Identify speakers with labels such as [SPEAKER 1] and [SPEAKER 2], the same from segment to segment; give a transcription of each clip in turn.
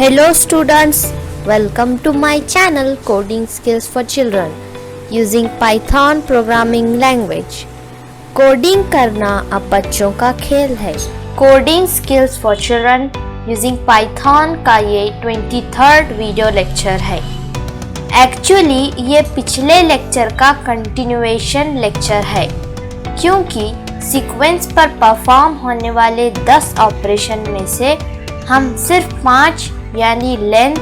[SPEAKER 1] Hello students, welcome to my channel Coding Skills for Children using Python programming language. Coding करना अब बच्चों का खेल है। Coding skills for children using Python का ये 23rd वीडियो लेक्चर है। एक्चुअली ये पिछले लेक्चर का कंटिन्यूएशन लेक्चर है, क्योंकि सीक्वेंस पर परफॉर्म होने वाले 10 ऑपरेशन में से हम सिर्फ 5 यानी लेंथ,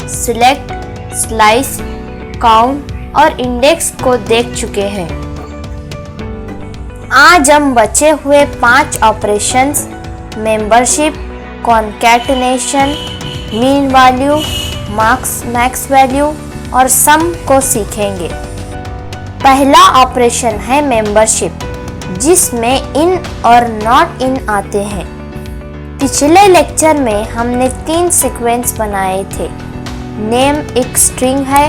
[SPEAKER 1] सिलेक्ट, स्लाइस, काउंट और इंडेक्स को देख चुके हैं। आज हम बचे हुए 5 operations membership, concatenation, mean value, max value और सम को सीखेंगे। पहला ऑपरेशन है मेंबरशिप, जिसमें इन और नॉट इन आते हैं। पिछले लेक्चर में हमने 3 सीक्वेंस बनाए थे। नेम एक स्ट्रिंग है,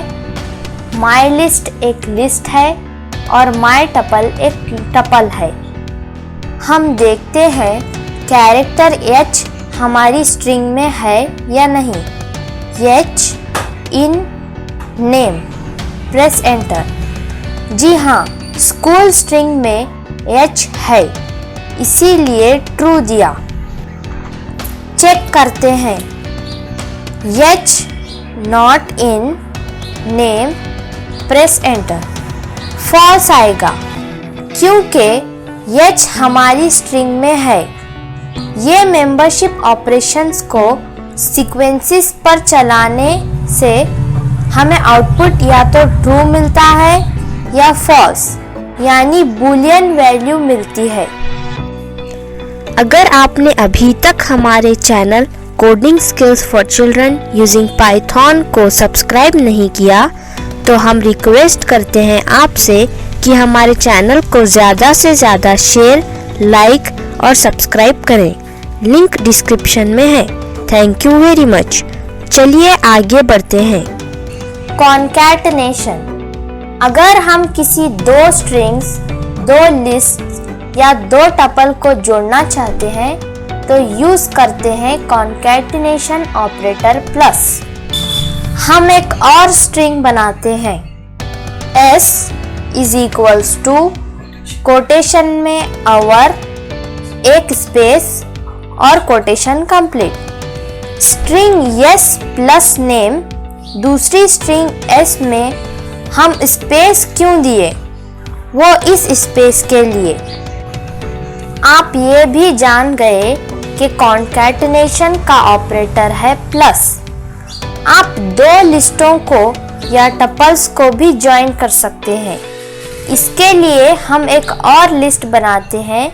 [SPEAKER 1] माई लिस्ट एक लिस्ट है और माई टपल एक टपल है। हम देखते हैं कैरेक्टर H हमारी स्ट्रिंग में है या नहीं। H in name, press enter. जी हाँ, स्कूल स्ट्रिंग में H है, इसीलिए ट्रू दिया। चेक करते हैं। H not in name, press enter. False आएगा, क्योंकि H हमारी स्ट्रिंग में है। ये मेंबरशिप ऑपरेशंस को सीक्वेंसेस पर चलाने से हमें आउटपुट या तो ट्रू मिलता है या फॉल्स यानी बूलियन वैल्यू मिलती है। अगर आपने अभी तक हमारे channel coding skills for children using Python को सब्सक्राइब नहीं किया, तो हम रिक्वेस्ट करते हैं आपसे कि हमारे चैनल को ज़्यादा से ज़्यादा शेयर, लाइक और सब्सक्राइब करें। लिंक डिस्क्रिप्शन में है। Thank you very much. चलिए आगे बढ़ते हैं। कॉन्कैटिनेशन। अगर हम किसी 2 स्ट्रिंग्स, 2 लिस्ट या 2 टपल को जोड़ना चाहते हैं तो यूज करते हैं कॉन्कैटिनेशन ऑपरेटर प्लस। हम एक और स्ट्रिंग बनाते हैं। S is equals to quotation में आवर, एक स्पेस और quotation complete. String S plus name, दूसरी स्ट्रिंग S में हम स्पेस क्यों दिए? वो इस स्पेस के लिए। आप ये भी जान गए कि कॉन्कैटिनेशन का ऑपरेटर है प्लस। आप 2 लिस्टों को या टपल्स को भी ज्वाइन कर सकते हैं। इसके लिए हम एक और लिस्ट बनाते हैं।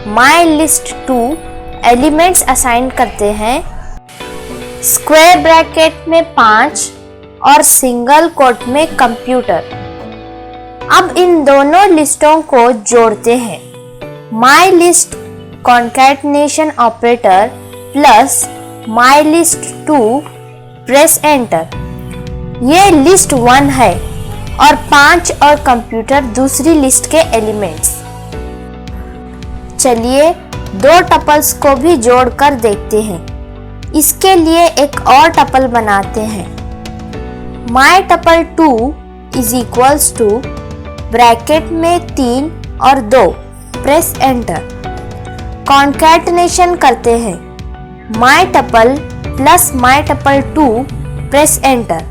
[SPEAKER 1] माई लिस्ट 2 एलिमेंट्स असाइन करते हैं, स्क्वायर ब्रैकेट में 5 और सिंगल कोट में कंप्यूटर। अब इन दोनों लिस्टों को जोड़ते हैं। My list concatenation operator plus my list 2, press enter. ये लिस्ट 1 है और 5 और कंप्यूटर दूसरी लिस्ट के एलिमेंट्स। चलिए 2 टपल्स को भी जोड़कर देखते हैं। इसके लिए एक और टपल बनाते हैं। My tuple 2 is equals to bracket में 3 और 2, प्रेस एंटर। कॉन्कैटिनेशन करते हैं। My tuple plus my tuple 2, press enter.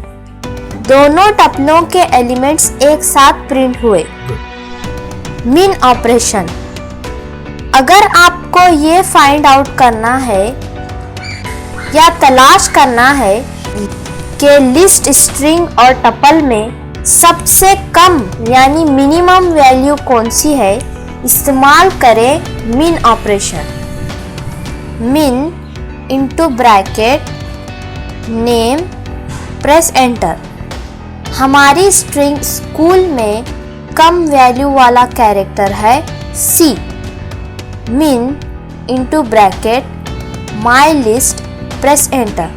[SPEAKER 1] दोनों टपलों के एलिमेंट्स एक साथ प्रिंट हुए। Min operation. अगर आपको ये फाइंड आउट करना है या तलाश करना है कि लिस्ट, स्ट्रिंग और टपल में सबसे कम यानी मिनिमम वैल्यू कौन सी है, इस्तेमाल करें mean operation. Mean into bracket name, press enter. हमारी स्ट्रिंग स्कूल में कम वैल्यू वाला कैरेक्टर है C। Mean into bracket my list, press enter.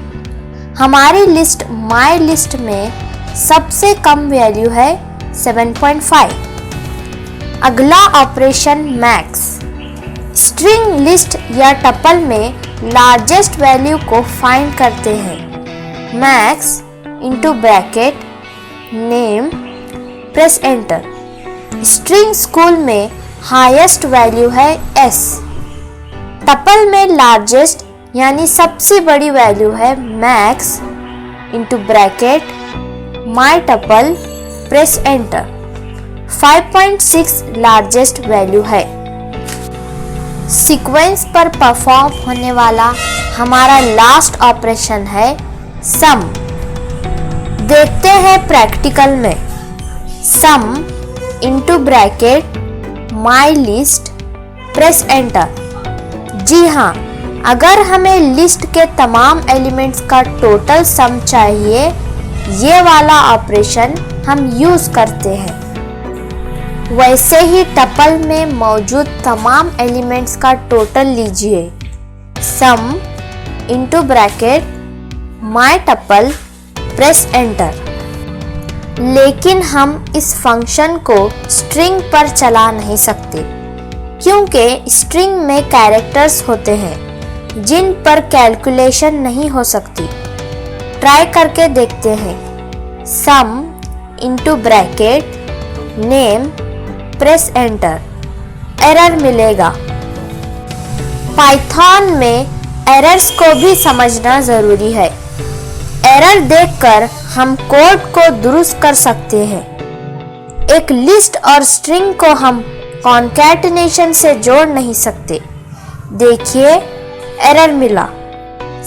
[SPEAKER 1] हमारी लिस्ट माई लिस्ट में सबसे कम वैल्यू है 7.5। अगला ऑपरेशन मैक्स। स्ट्रिंग, लिस्ट या टपल में लार्जेस्ट वैल्यू को फाइंड करते हैं। Max into bracket name, press enter. String school में हाईएस्ट वैल्यू है s। टपल में लार्जेस्ट यानी सबसे बड़ी वैल्यू है max into bracket my tuple, press enter. 5.6 largest value है। सीक्वेंस पर परफॉर्म होने वाला हमारा लास्ट ऑपरेशन है सम। देखते हैं प्रैक्टिकल में। Sum into bracket my list, press enter. जी हाँ, अगर हमें लिस्ट के तमाम एलिमेंट्स का टोटल सम चाहिए, ये वाला ऑपरेशन हम यूज करते हैं। वैसे ही टपल में मौजूद तमाम एलिमेंट्स का टोटल लीजिए। सम into bracket my tuple, press enter. लेकिन हम इस फंक्शन को स्ट्रिंग पर चला नहीं सकते, क्योंकि स्ट्रिंग में कैरेक्टर्स होते हैं जिन पर कैलकुलेशन नहीं हो सकती। ट्राई करके देखते हैं। Sum into bracket name, press enter. Error मिलेगा। पाइथन में एरर्स को भी समझना जरूरी है। एरर देखकर हम कोड को दुरुस्त कर सकते हैं। एक लिस्ट और स्ट्रिंग को हम कॉन्कैटिनेशन से जोड़ नहीं सकते। देखिए, एरर मिला।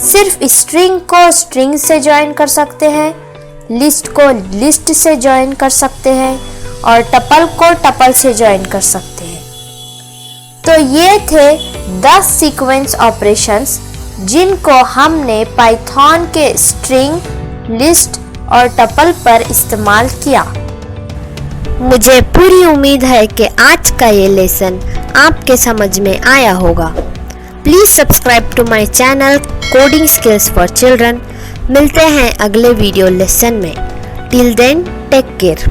[SPEAKER 1] सिर्फ स्ट्रिंग को स्ट्रिंग से ज्वाइन कर सकते हैं, लिस्ट को लिस्ट से ज्वाइन कर सकते हैं और टपल को टपल से ज्वाइन कर सकते हैं। तो ये थे 10 सीक्वेंस ऑपरेशंस जिनको हमने पाइथन के स्ट्रिंग, लिस्ट और टपल पर इस्तेमाल किया। मुझे पूरी उम्मीद है कि आज का ये लेसन आपके समझ में आया होगा। Please subscribe to my channel coding skills for children. मिलते हैं अगले वीडियो लेसन में। Till then take care.